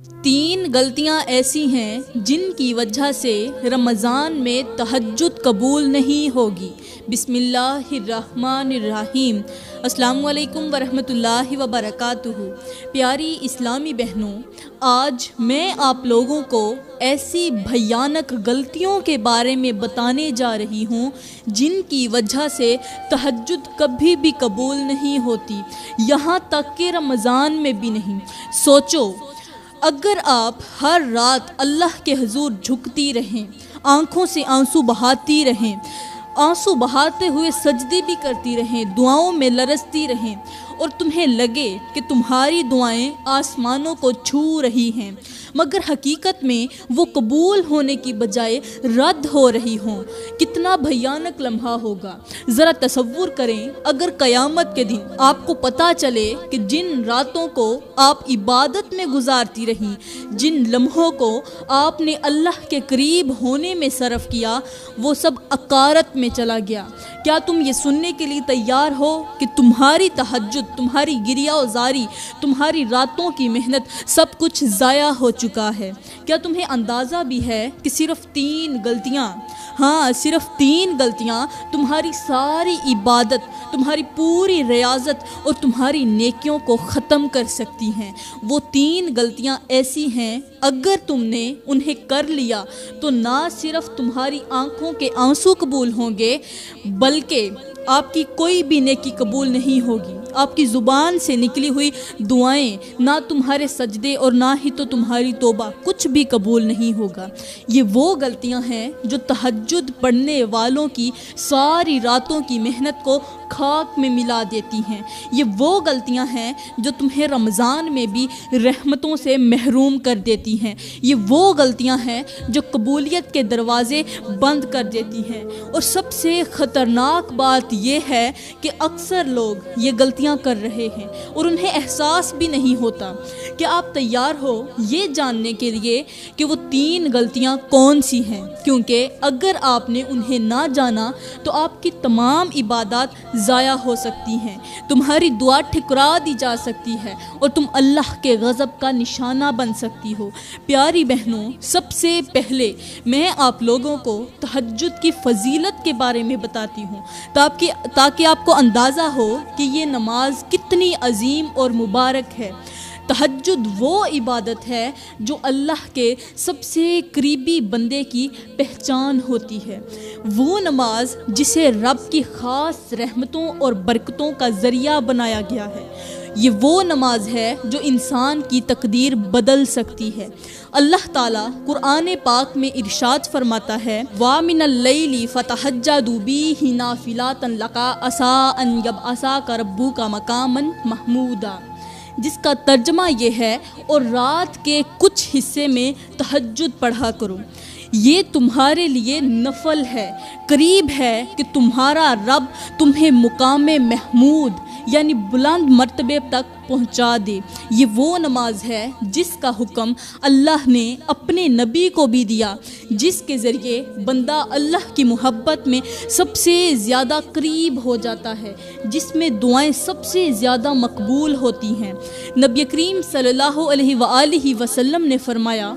3 غلطیاں ایسی ہیں جن کی وجہ سے رمضان میں تہجد قبول نہیں ہوگی۔ بسم اللہ الرحمن الرحیم۔ السلام علیکم ورحمۃ اللہ وبرکاتہ۔ پیاری اسلامی بہنوں، آج میں آپ لوگوں کو ایسی بھیانک غلطیوں کے بارے میں بتانے جا رہی ہوں جن کی وجہ سے تہجد کبھی بھی قبول نہیں ہوتی، یہاں تک کہ رمضان میں بھی نہیں۔ سوچو، اگر آپ ہر رات اللہ کے حضور جھکتی رہیں، آنکھوں سے آنسو بہاتی رہیں، آنسو بہاتے ہوئے سجدے بھی کرتی رہیں، دعاؤں میں لرزتی رہیں، اور تمہیں لگے کہ تمہاری دعائیں آسمانوں کو چھو رہی ہیں، مگر حقیقت میں وہ قبول ہونے کی بجائے رد ہو رہی ہوں، کتنا بھیانک لمحہ ہوگا۔ ذرا تصور کریں، اگر قیامت کے دن آپ کو پتہ چلے کہ جن راتوں کو آپ عبادت میں گزارتی رہیں، جن لمحوں کو آپ نے اللہ کے قریب ہونے میں صرف کیا، وہ سب عقارت میں چلا گیا۔ کیا تم یہ سننے کے لیے تیار ہو کہ تمہاری تہجد، تمہاری گریہ و زاری، تمہاری راتوں کی محنت سب کچھ ضائع ہو چکا ہے؟ کیا تمہیں اندازہ بھی ہے کہ صرف 3 غلطیاں، صرف 3 غلطیاں تمہاری ساری عبادت، تمہاری پوری ریاضت اور تمہاری نیکیوں کو ختم کر سکتی ہیں؟ وہ 3 غلطیاں ایسی ہیں، اگر تم نے انہیں کر لیا تو نہ صرف تمہاری آنکھوں کے آنسو قبول ہوں گے، بلکہ آپ کی کوئی بھی نیکی قبول نہیں ہوگی۔ آپ کی زبان سے نکلی ہوئی دعائیں، نہ تمہارے سجدے اور نہ ہی تو تمہاری توبہ، کچھ بھی قبول نہیں ہوگا۔ یہ وہ غلطیاں ہیں جو تہجد پڑھنے والوں کی ساری راتوں کی محنت کو خاک میں ملا دیتی ہیں۔ یہ وہ غلطیاں ہیں جو تمہیں رمضان میں بھی رحمتوں سے محروم کر دیتی ہیں۔ یہ وہ غلطیاں ہیں جو قبولیت کے دروازے بند کر دیتی ہیں۔ اور سب سے خطرناک بات یہ ہے کہ اکثر لوگ یہ غلطیاں کر رہے ہیں اور انہیں احساس بھی نہیں ہوتا۔ کہ آپ تیار ہو یہ جاننے کے لیے کہ وہ 3 غلطیاں کون سی ہیں؟ کیونکہ اگر آپ نے انہیں نہ جانا تو آپ کی تمام عبادات ضائع ہو سکتی ہیں، تمہاری دعا ٹھکرا دی جا سکتی ہے اور تم اللہ کے غضب کا نشانہ بن سکتی ہو۔ پیاری بہنوں، سب سے پہلے میں آپ لوگوں کو تہجد کی فضیلت کے بارے میں بتاتی ہوں، تاکہ آپ کو اندازہ ہو کہ یہ نماز کتنی عظیم اور مبارک ہے۔ تہجد وہ عبادت ہے جو اللہ کے سب سے قریبی بندے کی پہچان ہوتی ہے، وہ نماز جسے رب کی خاص رحمتوں اور برکتوں کا ذریعہ بنایا گیا ہے۔ یہ وہ نماز ہے جو انسان کی تقدیر بدل سکتی ہے۔ اللہ تعالیٰ قرآن پاک میں ارشاد فرماتا ہے، وَمِنَ اللَّيْلِ فَتَہَجَّدُوا بِهِ نَافِلَةً لَكَ عَسَىٰ أَن يَبْعَثَكَ رَبُّكَ مَقَامًا مَحْمُودًا، جس کا ترجمہ یہ ہے، اور رات کے کچھ حصے میں تہجد پڑھا کرو، یہ تمہارے لیے نفل ہے، قریب ہے کہ تمہارا رب تمہیں مقام محمود یعنی بلند مرتبے تک پہنچا دے۔ یہ وہ نماز ہے جس کا حکم اللہ نے اپنے نبی کو بھی دیا، جس کے ذریعے بندہ اللہ کی محبت میں سب سے زیادہ قریب ہو جاتا ہے، جس میں دعائیں سب سے زیادہ مقبول ہوتی ہیں۔ نبی کریم صلی اللہ علیہ وآلہ وسلم نے فرمایا،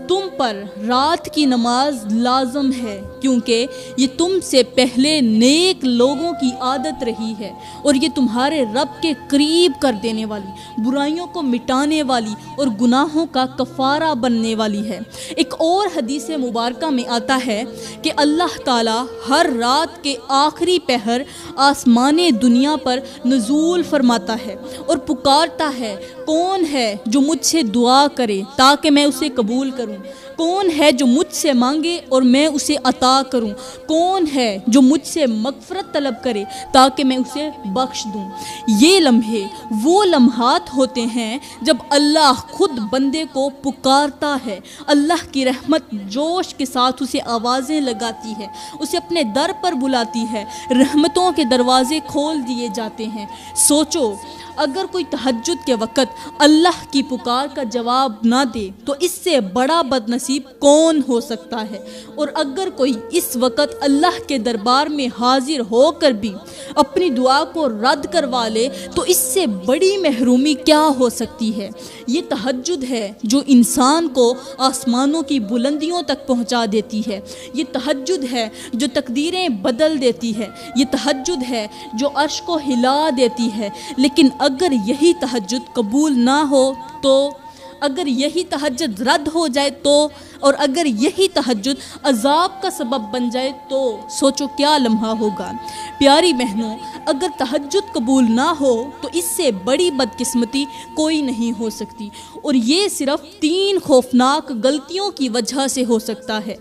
تم پر رات کی نماز لازم ہے، کیونکہ یہ تم سے پہلے نیک لوگوں کی عادت رہی ہے، اور یہ تمہارے رب کے قریب کر دینے والی، برائیوں کو مٹانے والی اور گناہوں کا کفارہ بننے والی ہے۔ ایک اور حدیث مبارکہ میں آتا ہے کہ اللہ تعالیٰ ہر رات کے آخری پہر آسمان دنیا پر نزول فرماتا ہے اور پکارتا ہے، کون ہے جو مجھ سے دعا کرے تاکہ میں اسے قبول کروں؟ کون ہے جو مجھ سے مانگے اور میں اسے عطا کروں؟ کون ہے جو مجھ سے مغفرت طلب کرے تاکہ میں اسے بخش دوں؟ یہ لمحے وہ لمحات ہوتے ہیں جب اللہ خود بندے کو پکارتا ہے، اللہ کی رحمت جوش کے ساتھ اسے آوازیں لگاتی ہے، اسے اپنے در پر بلاتی ہے، رحمتوں کے دروازے کھول دیے جاتے ہیں۔ سوچو، اگر کوئی تہجد کے وقت اللہ کی پکار کا جواب نہ دے تو اس سے بڑا بد نصیب کون ہو سکتا ہے؟ اور اگر کوئی اس وقت اللہ کے دربار میں حاضر ہو کر بھی اپنی دعا کو رد کروا لے تو اس سے بڑی محرومی کیا ہو سکتی ہے؟ یہ تہجد ہے جو انسان کو آسمانوں کی بلندیوں تک پہنچا دیتی ہے، یہ تہجد ہے جو تقدیریں بدل دیتی ہے، یہ تہجد ہے جو عرش کو ہلا دیتی ہے۔ لیکن اگر یہی تہجد قبول نہ ہو تو، اگر یہی تہجد رد ہو جائے تو، اور اگر یہی تہجد عذاب کا سبب بن جائے تو سوچو کیا لمحہ ہوگا۔ پیاری بہنوں، اگر تہجد قبول نہ ہو تو اس سے بڑی بدقسمتی کوئی نہیں ہو سکتی، اور یہ صرف 3 خوفناک غلطیوں کی وجہ سے ہو سکتا ہے۔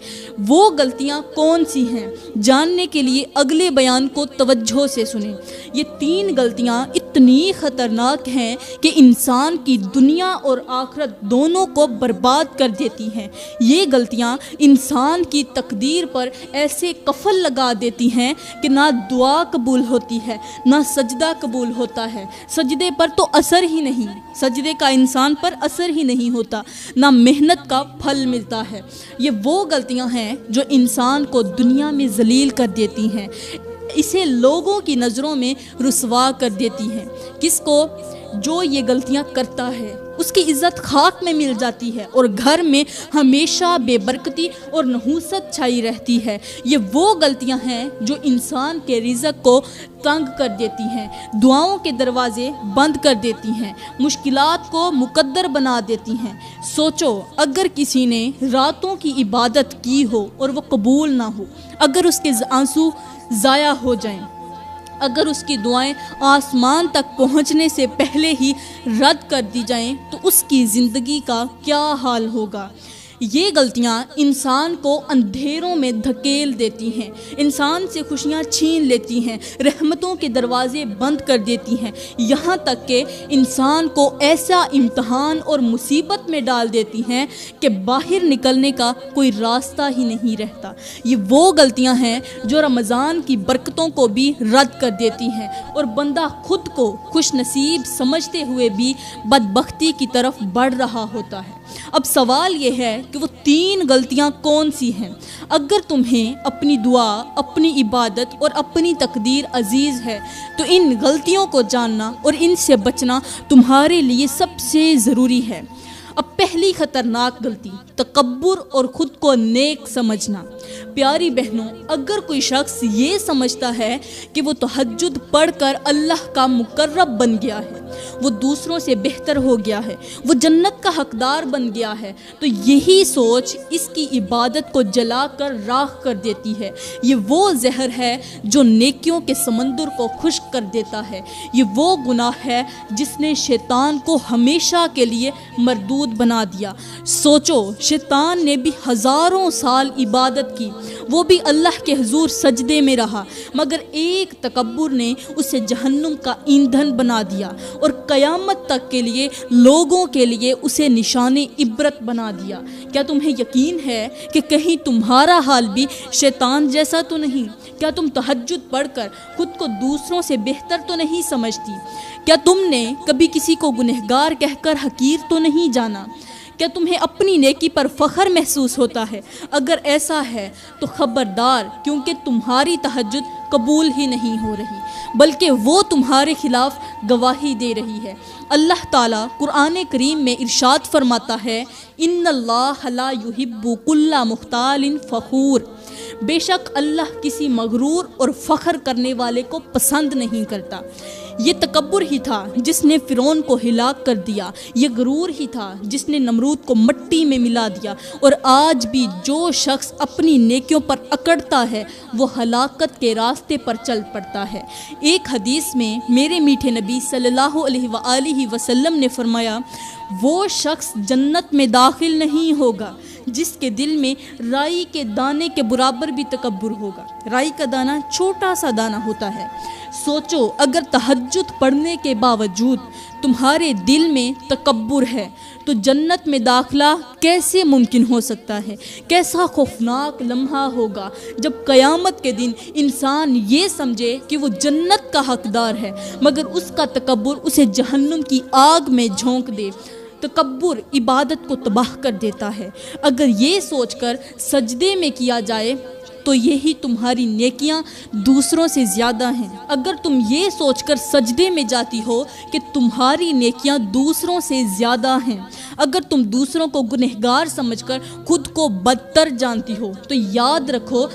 وہ غلطیاں کون سی ہیں؟ جاننے کے لیے اگلے بیان کو توجہ سے سنیں۔ یہ 3 غلطیاں اتنی خطرناک ہیں کہ انسان کی دنیا اور آخرت دونوں کو برباد کر دیتی ہیں۔ یہ غلطیاں انسان کی تقدیر پر ایسے قفل لگا دیتی ہیں کہ نہ دعا قبول ہوتی ہے، نہ سجدہ قبول ہوتا ہے۔ سجدے پر تو اثر ہی نہیں، سجدے کا انسان پر اثر ہی نہیں ہوتا، نہ محنت کا پھل ملتا ہے۔ یہ وہ غلطیاں ہیں جو انسان کو دنیا میں ذلیل کر دیتی ہیں، اسے لوگوں کی نظروں میں رسوا کر دیتی ہیں۔ کس کو؟ جو یہ غلطیاں کرتا ہے اس کی عزت خاک میں مل جاتی ہے اور گھر میں ہمیشہ بے برکتی اور نحوست چھائی رہتی ہے۔ یہ وہ غلطیاں ہیں جو انسان کے رزق کو تنگ کر دیتی ہیں، دعاؤں کے دروازے بند کر دیتی ہیں، مشکلات کو مقدر بنا دیتی ہیں۔ سوچو، اگر کسی نے راتوں کی عبادت کی ہو اور وہ قبول نہ ہو، اگر اس کے آنسو ضائع ہو جائیں، اگر اس کی دعائیں آسمان تک پہنچنے سے پہلے ہی رد کر دی جائیں تو اس کی زندگی کا کیا حال ہوگا؟ یہ غلطیاں انسان کو اندھیروں میں دھکیل دیتی ہیں، انسان سے خوشیاں چھین لیتی ہیں، رحمتوں کے دروازے بند کر دیتی ہیں، یہاں تک کہ انسان کو ایسا امتحان اور مصیبت میں ڈال دیتی ہیں کہ باہر نکلنے کا کوئی راستہ ہی نہیں رہتا۔ یہ وہ غلطیاں ہیں جو رمضان کی برکتوں کو بھی رد کر دیتی ہیں اور بندہ خود کو خوش نصیب سمجھتے ہوئے بھی بدبختی کی طرف بڑھ رہا ہوتا ہے۔ اب سوال یہ ہے کہ وہ 3 غلطیاں کون سی ہیں؟ اگر تمہیں اپنی دعا، اپنی عبادت اور اپنی تقدیر عزیز ہے تو ان غلطیوں کو جاننا اور ان سے بچنا تمہارے لیے سب سے ضروری ہے۔ اب پہلی خطرناک غلطی، تکبر اور خود کو نیک سمجھنا۔ پیاری بہنوں، اگر کوئی شخص یہ سمجھتا ہے کہ وہ تہجد پڑھ کر اللہ کا مقرب بن گیا ہے، وہ دوسروں سے بہتر ہو گیا ہے، وہ جنت کا حقدار بن گیا ہے، تو یہی سوچ اس کی عبادت کو جلا کر راکھ کر دیتی ہے۔ یہ وہ زہر ہے جو نیکیوں کے سمندر کو خشک کر دیتا ہے۔ یہ وہ گناہ ہے جس نے شیطان کو ہمیشہ کے لیے مردود بنا دیا۔ سوچو، شیطان نے بھی ہزاروں سال عبادت کی، وہ بھی اللہ کے حضور سجدے میں رہا، مگر ایک تکبر نے اسے جہنم کا ایندھن بنا دیا اور قیامت تک کے لیے لوگوں کے لیے اسے نشان عبرت بنا دیا۔ کیا تمہیں یقین ہے کہ کہیں تمہارا حال بھی شیطان جیسا تو نہیں؟ کیا تم تہجد پڑھ کر خود کو دوسروں سے بہتر تو نہیں سمجھتی؟ کیا تم نے کبھی کسی کو گنہگار کہہ کر حقیر تو نہیں جانا؟ کیا تمہیں اپنی نیکی پر فخر محسوس ہوتا ہے؟ اگر ایسا ہے تو خبردار، کیونکہ تمہاری تہجد قبول ہی نہیں ہو رہی، بلکہ وہ تمہارے خلاف گواہی دے رہی ہے۔ اللہ تعالیٰ قرآن کریم میں ارشاد فرماتا ہے، ان اللہ لا یحب کل مختال فخور، بے شک اللہ کسی مغرور اور فخر کرنے والے کو پسند نہیں کرتا۔ یہ تکبر ہی تھا جس نے فرعون کو ہلاک کر دیا، یہ غرور ہی تھا جس نے نمرود کو مٹی میں ملا دیا، اور آج بھی جو شخص اپنی نیکیوں پر اکڑتا ہے وہ ہلاکت کے راستے پر چل پڑتا ہے۔ ایک حدیث میں میرے میٹھے نبی صلی اللہ علیہ وآلہ وسلم نے فرمایا، وہ شخص جنت میں داخل نہیں ہوگا جس کے دل میں رائی کے دانے کے برابر بھی تکبر ہوگا۔ رائی کا دانہ چھوٹا سا دانہ ہوتا ہے۔ سوچو، اگر تہجد پڑھنے کے باوجود تمہارے دل میں تکبر ہے تو جنت میں داخلہ کیسے ممکن ہو سکتا ہے؟ کیسا خوفناک لمحہ ہوگا جب قیامت کے دن انسان یہ سمجھے کہ وہ جنت کا حقدار ہے، مگر اس کا تکبر اسے جہنم کی آگ میں جھونک دے۔ تکبر عبادت کو تباہ کر دیتا ہے۔ اگر یہ سوچ کر سجدے میں کیا جائے تو یہی تمہاری نیکیاں دوسروں سے زیادہ ہیں۔ اگر تم یہ سوچ کر سجدے میں جاتی ہو کہ تمہاری نیکیاں دوسروں سے زیادہ ہیں، اگر تم دوسروں کو گنہگار سمجھ کر خود کو بدتر جانتی ہو، تو یاد رکھو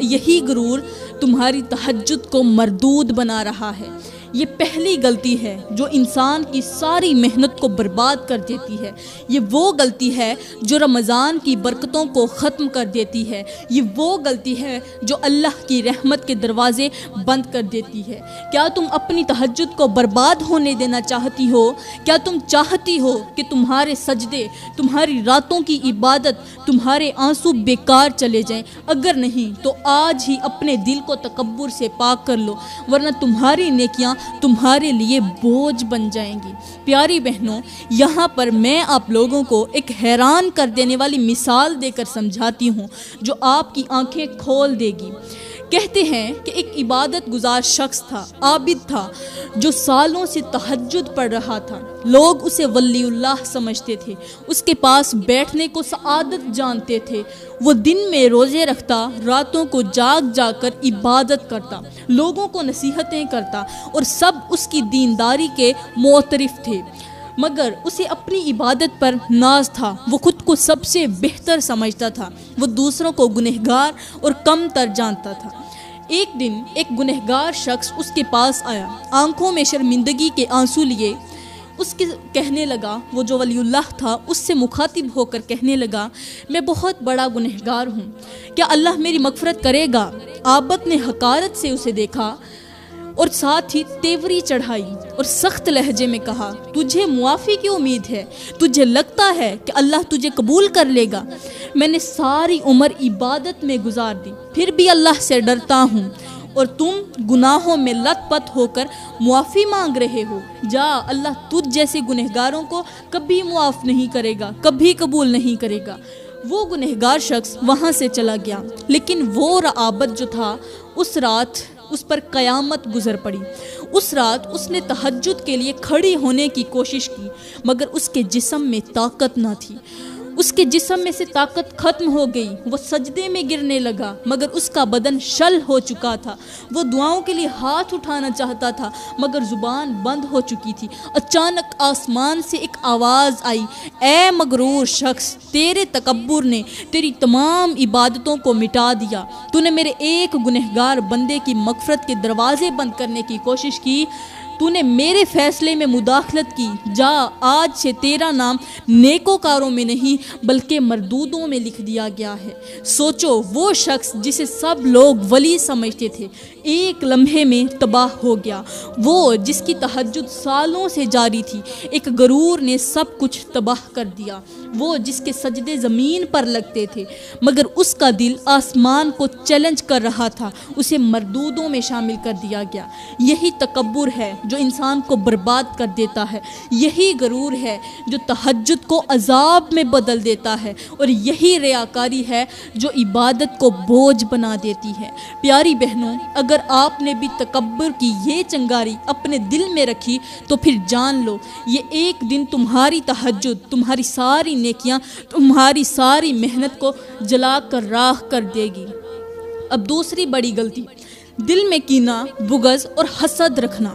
یہی غرور تمہاری تہجد کو مردود بنا رہا ہے۔ یہ پہلی غلطی ہے جو انسان کی ساری محنت کو برباد کر دیتی ہے۔ یہ وہ غلطی ہے جو رمضان کی برکتوں کو ختم کر دیتی ہے۔ یہ وہ غلطی ہے جو اللہ کی رحمت کے دروازے بند کر دیتی ہے۔ کیا تم اپنی تہجد کو برباد ہونے دینا چاہتی ہو؟ کیا تم چاہتی ہو کہ تمہارے سجدے، تمہاری راتوں کی عبادت، تمہارے آنسو بیکار چلے جائیں؟ اگر نہیں تو آج ہی اپنے دل کو تکبر سے پاک کر لو، ورنہ تمہاری نیکیاں تمہارے لیے بوجھ بن جائیں گی۔ پیاری بہنوں، یہاں پر میں آپ لوگوں کو ایک حیران کر دینے والی مثال دے کر سمجھاتی ہوں جو آپ کی آنکھیں کھول دے گی۔ کہتے ہیں کہ ایک عبادت گزار شخص تھا، عابد تھا، جو سالوں سے تہجد پڑھ رہا تھا۔ لوگ اسے ولی اللہ سمجھتے تھے، اس کے پاس بیٹھنے کو سعادت جانتے تھے۔ وہ دن میں روزے رکھتا، راتوں کو جاگ جا کر عبادت کرتا، لوگوں کو نصیحتیں کرتا اور سب اس کی دینداری کے معترف تھے، مگر اسے اپنی عبادت پر ناز تھا۔ وہ خود کو سب سے بہتر سمجھتا تھا، وہ دوسروں کو گنہگار اور کم تر جانتا تھا۔ ایک دن ایک گنہگار شخص اس کے پاس آیا، آنکھوں میں شرمندگی کے آنسو لیے اس کے کہنے لگا، وہ جو ولی اللہ تھا اس سے مخاطب ہو کر کہنے لگا، میں بہت بڑا گنہگار ہوں، کیا اللہ میری مغفرت کرے گا؟ عابد نے حقارت سے اسے دیکھا اور ساتھ ہی تیوری چڑھائی اور سخت لہجے میں کہا، تجھے معافی کی امید ہے؟ تجھے لگتا ہے کہ اللہ تجھے قبول کر لے گا؟ میں نے ساری عمر عبادت میں گزار دی، پھر بھی اللہ سے ڈرتا ہوں، اور تم گناہوں میں لت پت ہو کر معافی مانگ رہے ہو۔ جا، اللہ تجھ جیسے گنہگاروں کو کبھی معاف نہیں کرے گا، کبھی قبول نہیں کرے گا۔ وہ گنہگار شخص وہاں سے چلا گیا، لیکن وہ عابد جو تھا اس رات اس پر قیامت گزر پڑی۔ اس رات اس نے تہجد کے لیے کھڑی ہونے کی کوشش کی، مگر اس کے جسم میں طاقت نہ تھی۔ اس کے جسم میں سے طاقت ختم ہو گئی، وہ سجدے میں گرنے لگا، مگر اس کا بدن شل ہو چکا تھا۔ وہ دعاؤں کے لیے ہاتھ اٹھانا چاہتا تھا، مگر زبان بند ہو چکی تھی۔ اچانک آسمان سے ایک آواز آئی، اے مغرور شخص، تیرے تکبر نے تیری تمام عبادتوں کو مٹا دیا۔ تو نے میرے ایک گنہگار بندے کی مغفرت کے دروازے بند کرنے کی کوشش کی، تو نے میرے فیصلے میں مداخلت کی۔ جا، آج سے تیرا نام نیکوکاروں میں نہیں بلکہ مردودوں میں لکھ دیا گیا ہے۔ سوچو، وہ شخص جسے سب لوگ ولی سمجھتے تھے ایک لمحے میں تباہ ہو گیا۔ وہ جس کی تہجد سالوں سے جاری تھی، ایک غرور نے سب کچھ تباہ کر دیا۔ وہ جس کے سجدے زمین پر لگتے تھے، مگر اس کا دل آسمان کو چیلنج کر رہا تھا، اسے مردودوں میں شامل کر دیا گیا۔ یہی تکبر ہے جو انسان کو برباد کر دیتا ہے، یہی غرور ہے جو تہجد کو عذاب میں بدل دیتا ہے، اور یہی ریاکاری ہے جو عبادت کو بوجھ بنا دیتی ہے۔ پیاری بہنوں، اگر آپ نے بھی تکبر کی یہ چنگاری اپنے دل میں رکھی تو پھر جان لو، یہ ایک دن تمہاری تہجد، تمہاری ساری نیکیاں، تمہاری ساری محنت کو جلا کر راکھ کر دے گی۔ اب دوسری بڑی غلطی، دل میں کینہ، بغض اور حسد رکھنا۔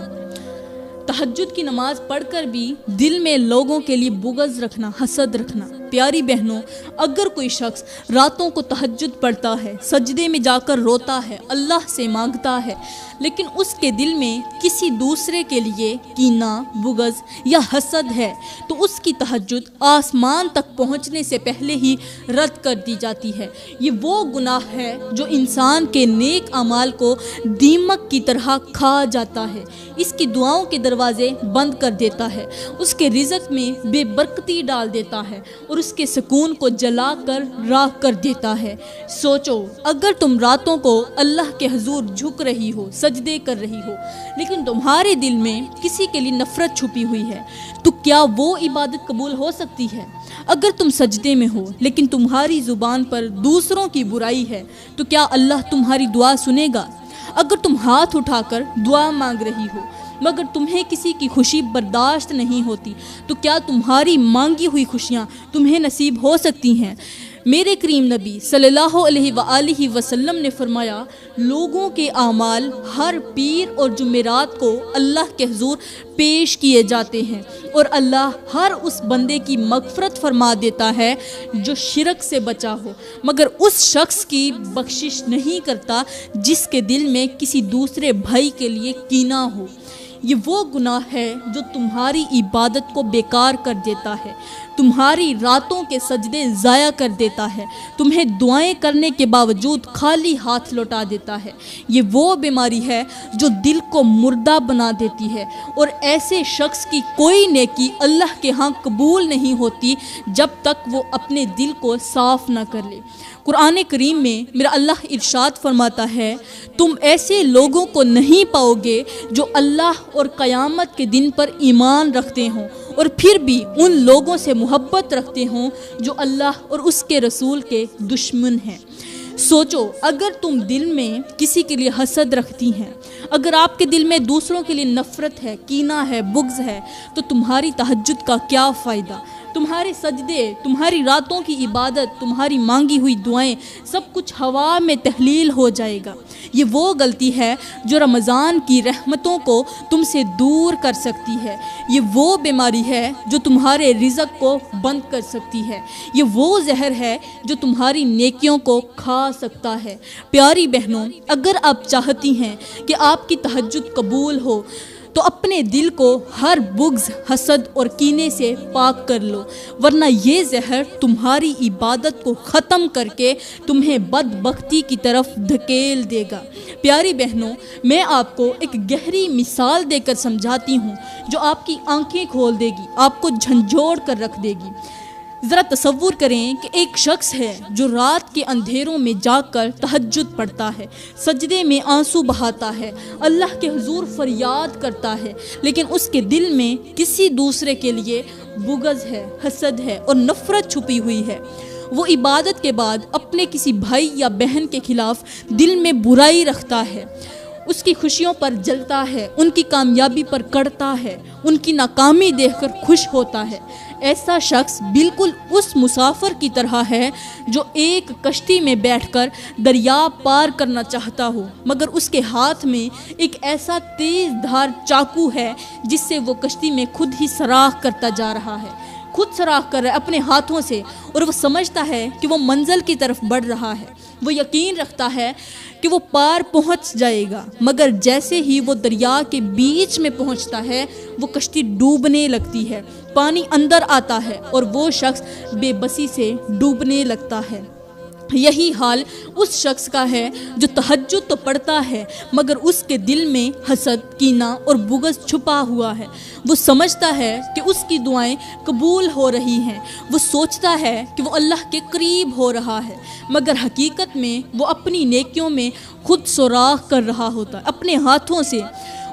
تہجد کی نماز پڑھ کر بھی دل میں لوگوں کے لیے بغض رکھنا، حسد رکھنا۔ پیاری بہنوں، اگر کوئی شخص راتوں کو تہجد پڑھتا ہے، سجدے میں جا کر روتا ہے، اللہ سے مانگتا ہے، لیکن اس کے دل میں کسی دوسرے کے لیے کینہ، بغض یا حسد ہے، تو اس کی تہجد آسمان تک پہنچنے سے پہلے ہی رد کر دی جاتی ہے۔ یہ وہ گناہ ہے جو انسان کے نیک اعمال کو دیمک کی طرح کھا جاتا ہے، اس کی دعاؤں کے دروازے بند کر دیتا ہے، اس کے رزق میں بے برکتی ڈال دیتا ہے اور اس کے سکون کو جلا کر راکھ کر دیتا ہے۔ سوچو، اگر تم راتوں کو اللہ کے حضور جھک رہی ہو، سجدے کر رہی ہو، لیکن تمہارے دل میں کسی کے لیے نفرت چھپی ہوئی ہے، تو کیا وہ عبادت قبول ہو سکتی ہے؟ اگر تم سجدے میں ہو لیکن تمہاری زبان پر دوسروں کی برائی ہے، تو کیا اللہ تمہاری دعا سنے گا؟ اگر تم ہاتھ اٹھا کر دعا مانگ رہی ہو مگر تمہیں کسی کی خوشی برداشت نہیں ہوتی تو کیا تمہاری مانگی ہوئی خوشیاں تمہیں نصیب ہو سکتی ہیں؟ میرے کریم نبی صلی اللہ علیہ وآلہ وسلم نے فرمایا، لوگوں کے اعمال ہر پیر اور جمعرات کو اللہ کے حضور پیش کیے جاتے ہیں اور اللہ ہر اس بندے کی مغفرت فرما دیتا ہے جو شرک سے بچا ہو، مگر اس شخص کی بخشش نہیں کرتا جس کے دل میں کسی دوسرے بھائی کے لیے کینہ ہو۔ یہ وہ گناہ ہے جو تمہاری عبادت کو بیکار کر دیتا ہے، تمہاری راتوں کے سجدے ضائع کر دیتا ہے، تمہیں دعائیں کرنے کے باوجود خالی ہاتھ لوٹا دیتا ہے۔ یہ وہ بیماری ہے جو دل کو مردہ بنا دیتی ہے، اور ایسے شخص کی کوئی نیکی اللہ کے ہاں قبول نہیں ہوتی جب تک وہ اپنے دل کو صاف نہ کر لے۔ قرآن کریم میں میرا اللہ ارشاد فرماتا ہے، تم ایسے لوگوں کو نہیں پاؤ گے جو اللہ اور قیامت کے دن پر ایمان رکھتے ہوں اور پھر بھی ان لوگوں سے محبت رکھتے ہوں جو اللہ اور اس کے رسول کے دشمن ہیں۔ سوچو، اگر تم دل میں کسی کے لیے حسد رکھتی ہیں، اگر آپ کے دل میں دوسروں کے لیے نفرت ہے، کینہ ہے، بغض ہے، تو تمہاری تہجد کا کیا فائدہ؟ تمہارے سجدے، تمہاری راتوں کی عبادت، تمہاری مانگی ہوئی دعائیں سب کچھ ہوا میں تحلیل ہو جائے گا۔ یہ وہ غلطی ہے جو رمضان کی رحمتوں کو تم سے دور کر سکتی ہے، یہ وہ بیماری ہے جو تمہارے رزق کو بند کر سکتی ہے، یہ وہ زہر ہے جو تمہاری نیکیوں کو کھا سکتا ہے۔ پیاری بہنوں، اگر آپ چاہتی ہیں کہ آپ کی تہجد قبول ہو تو اپنے دل کو ہر بغض، حسد اور کینے سے پاک کر لو، ورنہ یہ زہر تمہاری عبادت کو ختم کر کے تمہیں بدبختی کی طرف دھکیل دے گا۔ پیاری بہنوں، میں آپ کو ایک گہری مثال دے کر سمجھاتی ہوں جو آپ کی آنکھیں کھول دے گی، آپ کو جھنجھوڑ کر رکھ دے گی۔ ذرا تصور کریں کہ ایک شخص ہے جو رات کے اندھیروں میں جا کر تہجد پڑھتا ہے، سجدے میں آنسو بہاتا ہے، اللہ کے حضور فریاد کرتا ہے، لیکن اس کے دل میں کسی دوسرے کے لیے بغض ہے، حسد ہے اور نفرت چھپی ہوئی ہے۔ وہ عبادت کے بعد اپنے کسی بھائی یا بہن کے خلاف دل میں برائی رکھتا ہے، اس کی خوشیوں پر جلتا ہے، ان کی کامیابی پر کڑتا ہے، ان کی ناکامی دیکھ کر خوش ہوتا ہے۔ ایسا شخص بالکل اس مسافر کی طرح ہے جو ایک کشتی میں بیٹھ کر دریا پار کرنا چاہتا ہو، مگر اس کے ہاتھ میں ایک ایسا تیز دھار چاقو ہے جس سے وہ کشتی میں خود ہی سراخ کرتا جا رہا ہے، خود سراخ کر رہا ہے اپنے ہاتھوں سے، اور وہ سمجھتا ہے کہ وہ منزل کی طرف بڑھ رہا ہے، وہ یقین رکھتا ہے کہ وہ پار پہنچ جائے گا، مگر جیسے ہی وہ دریا کے بیچ میں پہنچتا ہے وہ کشتی ڈوبنے لگتی ہے، پانی اندر آتا ہے اور وہ شخص بے بسی سے ڈوبنے لگتا ہے۔ یہی حال اس شخص کا ہے جو تہجد تو پڑھتا ہے مگر اس کے دل میں حسد، کینہ اور بغض چھپا ہوا ہے۔ وہ سمجھتا ہے کہ اس کی دعائیں قبول ہو رہی ہیں، وہ سوچتا ہے کہ وہ اللہ کے قریب ہو رہا ہے، مگر حقیقت میں وہ اپنی نیکیوں میں خود سوراخ کر رہا ہوتا ہے اپنے ہاتھوں سے۔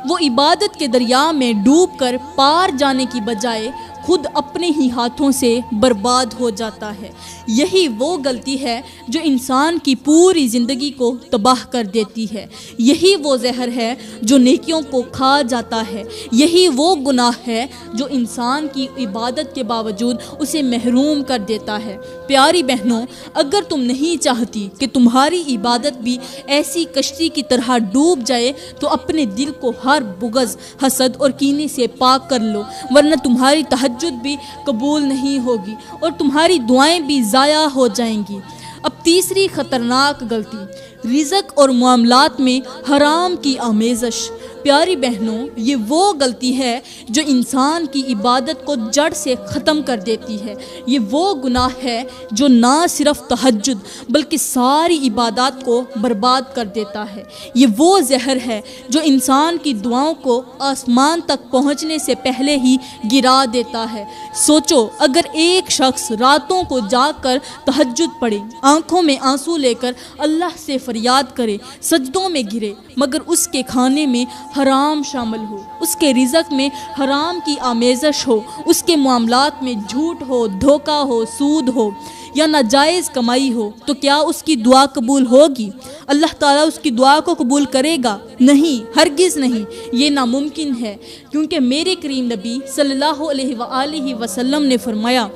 وہ عبادت کے دریا میں ڈوب کر پار جانے کی بجائے خود اپنے ہی ہاتھوں سے برباد ہو جاتا ہے۔ یہی وہ غلطی ہے جو انسان کی پوری زندگی کو تباہ کر دیتی ہے، یہی وہ زہر ہے جو نیکیوں کو کھا جاتا ہے، یہی وہ گناہ ہے جو انسان کی عبادت کے باوجود اسے محروم کر دیتا ہے۔ پیاری بہنوں، اگر تم نہیں چاہتی کہ تمہاری عبادت بھی ایسی کشتی کی طرح ڈوب جائے تو اپنے دل کو ہر بغض، حسد اور کینے سے پاک کر لو، ورنہ تمہاری تہجد بھی قبول نہیں ہوگی اور تمہاری دعائیں بھی ضائع ہو جائیں گی۔ اب تیسری خطرناک غلطی، رزق اور معاملات میں حرام کی آمیزش۔ پیاری بہنوں، یہ وہ غلطی ہے جو انسان کی عبادت کو جڑ سے ختم کر دیتی ہے۔ یہ وہ گناہ ہے جو نہ صرف تہجد بلکہ ساری عبادات کو برباد کر دیتا ہے۔ یہ وہ زہر ہے جو انسان کی دعاؤں کو آسمان تک پہنچنے سے پہلے ہی گرا دیتا ہے۔ سوچو، اگر ایک شخص راتوں کو جاگ کر تہجد پڑھے، آنکھوں آنکھوں میں آنسو لے کر اللہ سے فریاد کرے، سجدوں میں گرے، مگر اس کے کھانے میں حرام شامل ہو، اس کے رزق میں حرام کی آمیزش ہو، اس کے معاملات میں جھوٹ ہو، دھوکہ ہو، سود ہو یا ناجائز کمائی ہو، تو کیا اس کی دعا قبول ہوگی؟ اللہ تعالیٰ اس کی دعا کو قبول کرے گا؟ نہیں، ہرگز نہیں، یہ ناممکن ہے، کیونکہ میرے کریم نبی صلی اللہ علیہ وآلہ وسلم نے فرمایا،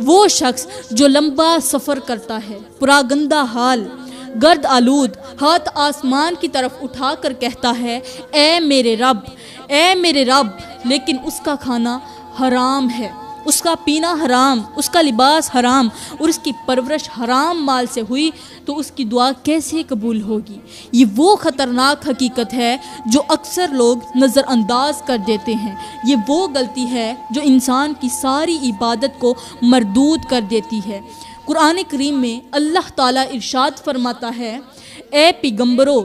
وہ شخص جو لمبا سفر کرتا ہے، پراگندہ حال، گرد آلود، ہاتھ آسمان کی طرف اٹھا کر کہتا ہے، اے میرے رب، اے میرے رب، لیکن اس کا کھانا حرام ہے، اس کا پینا حرام، اس کا لباس حرام اور اس کی پرورش حرام مال سے ہوئی، تو اس کی دعا کیسے قبول ہوگی؟ یہ وہ خطرناک حقیقت ہے جو اکثر لوگ نظر انداز کر دیتے ہیں۔ یہ وہ غلطی ہے جو انسان کی ساری عبادت کو مردود کر دیتی ہے۔ قرآن کریم میں اللہ تعالیٰ ارشاد فرماتا ہے، اے پیغمبرو،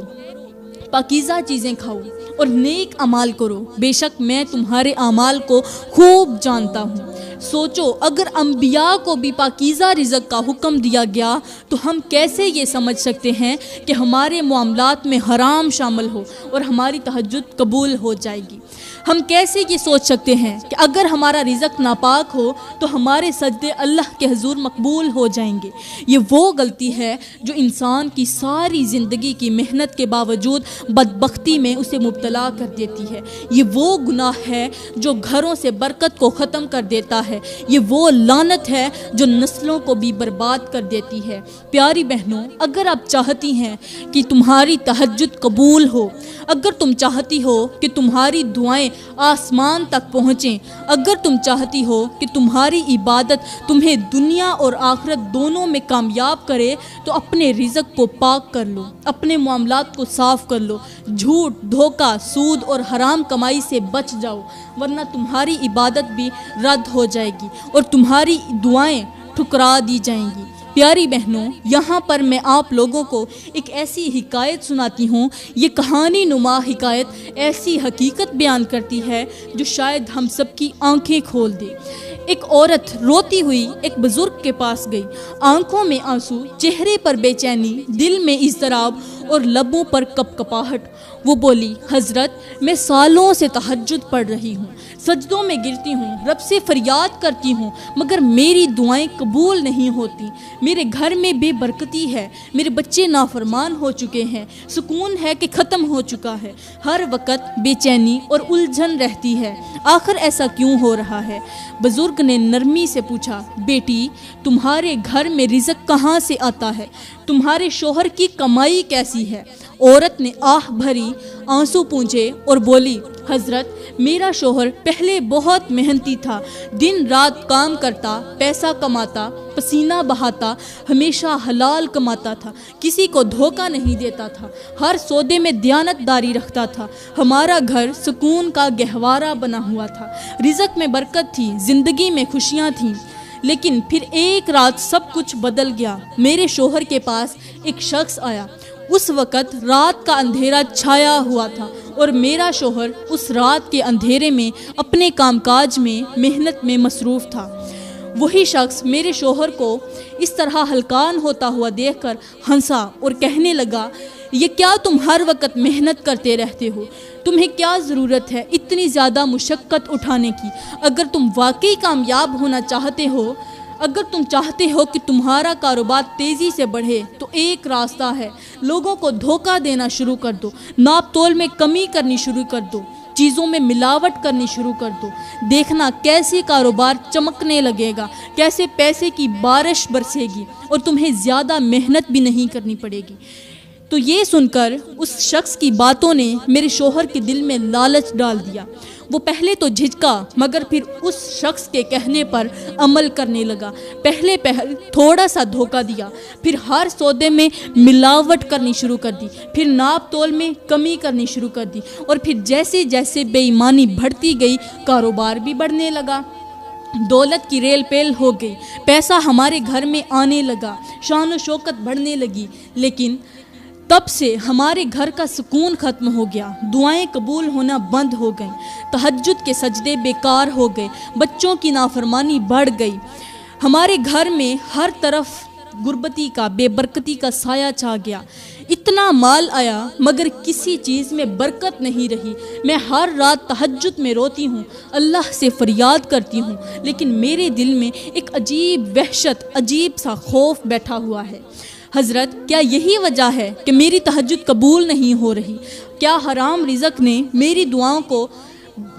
پاکیزہ چیزیں کھاؤ اور نیک اعمال کرو، بے شک میں تمہارے اعمال کو خوب جانتا ہوں۔ سوچو، اگر انبیاء کو بھی پاکیزہ رزق کا حکم دیا گیا تو ہم کیسے یہ سمجھ سکتے ہیں کہ ہمارے معاملات میں حرام شامل ہو اور ہماری تہجد قبول ہو جائے گی؟ ہم کیسے یہ سوچ سکتے ہیں کہ اگر ہمارا رزق ناپاک ہو تو ہمارے سجدے اللہ کے حضور مقبول ہو جائیں گے؟ یہ وہ غلطی ہے جو انسان کی ساری زندگی کی محنت کے باوجود بدبختی میں اسے مبتلا کر دیتی ہے۔ یہ وہ گناہ ہے جو گھروں سے برکت کو ختم کر دیتا ہے۔ یہ وہ لعنت ہے جو نسلوں کو بھی برباد کر دیتی ہے۔ پیاری بہنوں، اگر آپ چاہتی ہیں کہ تمہاری تہجد قبول ہو، اگر تم چاہتی ہو کہ تمہاری دعائیں آسمان تک پہنچیں، اگر تم چاہتی ہو کہ تمہاری عبادت تمہیں دنیا اور آخرت دونوں میں کامیاب کرے، تو اپنے رزق کو پاک کر لو، اپنے معاملات کو صاف کر لو، جھوٹ، دھوکہ، سود اور حرام کمائی سے بچ جاؤ، ورنہ تمہاری عبادت بھی رد ہو جائے گی اور تمہاری دعائیں ٹھکرا دی جائیں گی۔ پیاری بہنوں، یہاں پر میں آپ لوگوں کو ایک ایسی حکایت سناتی ہوں۔ یہ کہانی نما حکایت ایسی حقیقت بیان کرتی ہے جو شاید ہم سب کی آنکھیں کھول دے۔ ایک عورت روتی ہوئی ایک بزرگ کے پاس گئی، آنکھوں میں آنسو، چہرے پر بے چینی، دل میں اضطراب اور لبوں پر کپکپاہٹ۔ وہ بولی، حضرت، میں سالوں سے تہجد پڑھ رہی ہوں، سجدوں میں گرتی ہوں، رب سے فریاد کرتی ہوں، مگر میری دعائیں قبول نہیں ہوتی۔ میرے گھر میں بے برکتی ہے، میرے بچے نافرمان ہو چکے ہیں، سکون ہے کہ ختم ہو چکا ہے، ہر وقت بے چینی اور الجھن رہتی ہے، آخر ایسا کیوں ہو رہا ہے؟ بزرگ نے نرمی سے پوچھا، بیٹی، تمہارے گھر میں رزق کہاں سے آتا ہے؟ تمہارے شوہر کی کمائی کیسی ہے؟ عورت نے آہ بھری آنسو پونچھے اور بولی، حضرت، میرا شوہر پہلے بہت محنتی تھا، دن رات کام کرتا، پیسہ کماتا، پسینہ بہاتا، ہمیشہ حلال کماتا تھا، کسی کو دھوکہ نہیں دیتا تھا، ہر سودے میں دیانت داری رکھتا تھا، ہمارا گھر سکون کا گہوارہ بنا ہوا تھا، رزق میں برکت تھی، زندگی میں خوشیاں تھیں۔ لیکن پھر ایک رات سب کچھ بدل گیا۔ میرے شوہر کے پاس ایک شخص آیا، اس وقت رات کا اندھیرا چھایا ہوا تھا اور میرا شوہر اس رات کے اندھیرے میں اپنے کام کاج میں، محنت میں مصروف تھا۔ وہی شخص میرے شوہر کو اس طرح ہلکان ہوتا ہوا دیکھ کر ہنسا اور کہنے لگا، یہ کیا تم ہر وقت محنت کرتے رہتے ہو؟ تمہیں کیا ضرورت ہے اتنی زیادہ مشقت اٹھانے کی؟ اگر تم واقعی کامیاب ہونا چاہتے ہو، اگر تم چاہتے ہو کہ تمہارا کاروبار تیزی سے بڑھے، تو ایک راستہ ہے، لوگوں کو دھوکہ دینا شروع کر دو، ناپ تول میں کمی کرنی شروع کر دو، چیزوں میں ملاوٹ کرنی شروع کر دو، دیکھنا کیسے کاروبار چمکنے لگے گا، کیسے پیسے کی بارش برسے گی اور تمہیں زیادہ محنت بھی نہیں کرنی پڑے گی۔ تو یہ سن کر اس شخص کی باتوں نے میرے شوہر کے دل میں لالچ ڈال دیا۔ وہ پہلے تو جھجکا، مگر پھر اس شخص کے کہنے پر عمل کرنے لگا۔ پہلے تھوڑا سا دھوکہ دیا، پھر ہر سودے میں ملاوٹ کرنی شروع کر دی، پھر ناپ تول میں کمی کرنی شروع کر دی، اور پھر جیسے جیسے بے ایمانی بڑھتی گئی، کاروبار بھی بڑھنے لگا، دولت کی ریل پیل ہو گئی، پیسہ ہمارے گھر میں آنے لگا، شان و شوکت بڑھنے لگی، لیکن تب سے ہمارے گھر کا سکون ختم ہو گیا، دعائیں قبول ہونا بند ہو گئیں، تہجد کے سجدے بیکار ہو گئے، بچوں کی نافرمانی بڑھ گئی، ہمارے گھر میں ہر طرف غربتی کا، بے برکتی کا سایہ چھا گیا۔ اتنا مال آیا مگر کسی چیز میں برکت نہیں رہی۔ میں ہر رات تہجد میں روتی ہوں، اللہ سے فریاد کرتی ہوں، لیکن میرے دل میں ایک عجیب وحشت، عجیب سا خوف بیٹھا ہوا ہے۔ حضرت، کیا یہی وجہ ہے کہ میری تہجد قبول نہیں ہو رہی؟ کیا حرام رزق نے میری دعاؤں کو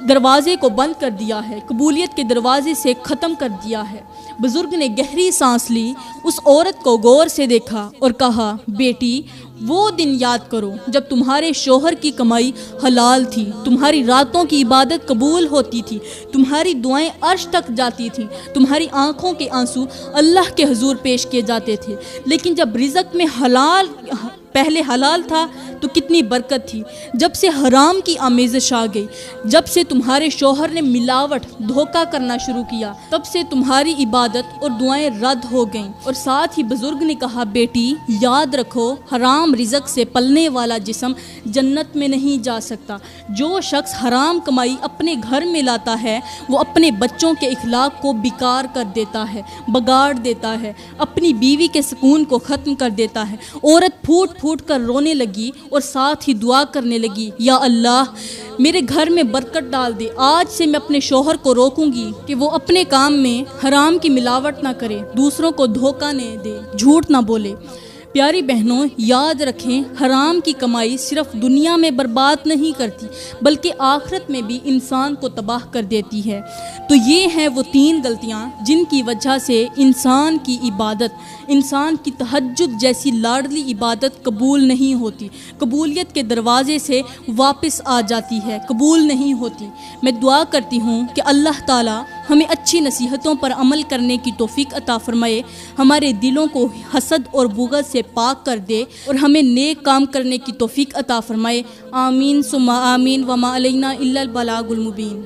دروازے کو بند کر دیا ہے، قبولیت کے دروازے سے ختم کر دیا ہے؟ بزرگ نے گہری سانس لی، اس عورت کو غور سے دیکھا اور کہا، بیٹی، وہ دن یاد کرو جب تمہارے شوہر کی کمائی حلال تھی، تمہاری راتوں کی عبادت قبول ہوتی تھی، تمہاری دعائیں عرش تک جاتی تھیں، تمہاری آنکھوں کے آنسو اللہ کے حضور پیش کیے جاتے تھے۔ لیکن جب رزق میں پہلے حلال تھا تو کتنی برکت تھی، جب سے حرام کی آمیزش آ گئی، جب سے تمہارے شوہر نے ملاوٹ، دھوکہ کرنا شروع کیا، تب سے تمہاری عبادت اور دعائیں رد ہو گئیں۔ اور ساتھ ہی بزرگ نے کہا، بیٹی، یاد رکھو، حرام رزق سے پلنے والا جسم جنت میں نہیں جا سکتا۔ جو شخص حرام کمائی اپنے گھر میں لاتا ہے وہ اپنے بچوں کے اخلاق کو بیکار کر دیتا ہے، بگاڑ دیتا ہے، اپنی بیوی کے سکون کو ختم کر دیتا ہے۔ عورت پھوٹ پھوٹ کر رونے لگی اور ساتھ ہی دعا کرنے لگی، یا اللہ، میرے گھر میں برکت ڈال دے۔ آج سے میں اپنے شوہر کو روکوں گی کہ وہ اپنے کام میں حرام کی ملاوٹ نہ کرے، دوسروں کو دھوکہ نہ دے، جھوٹ نہ بولے۔ پیاری بہنوں، یاد رکھیں، حرام کی کمائی صرف دنیا میں برباد نہیں کرتی بلکہ آخرت میں بھی انسان کو تباہ کر دیتی ہے۔ تو یہ ہیں وہ 3 غلطیاں جن کی وجہ سے انسان کی عبادت، انسان کی تہجد جیسی لاڈلی عبادت قبول نہیں ہوتی، قبولیت کے دروازے سے واپس آ جاتی ہے، قبول نہیں ہوتی۔ میں دعا کرتی ہوں کہ اللہ تعالیٰ ہمیں اچھی نصیحتوں پر عمل کرنے کی توفیق عطا فرمائے، ہمارے دلوں کو حسد اور بغض سے پاک کر دے اور ہمیں نیک کام کرنے کی توفیق عطا فرمائے۔ آمین ثم آمین، وما علینا الا البلاغ المبین۔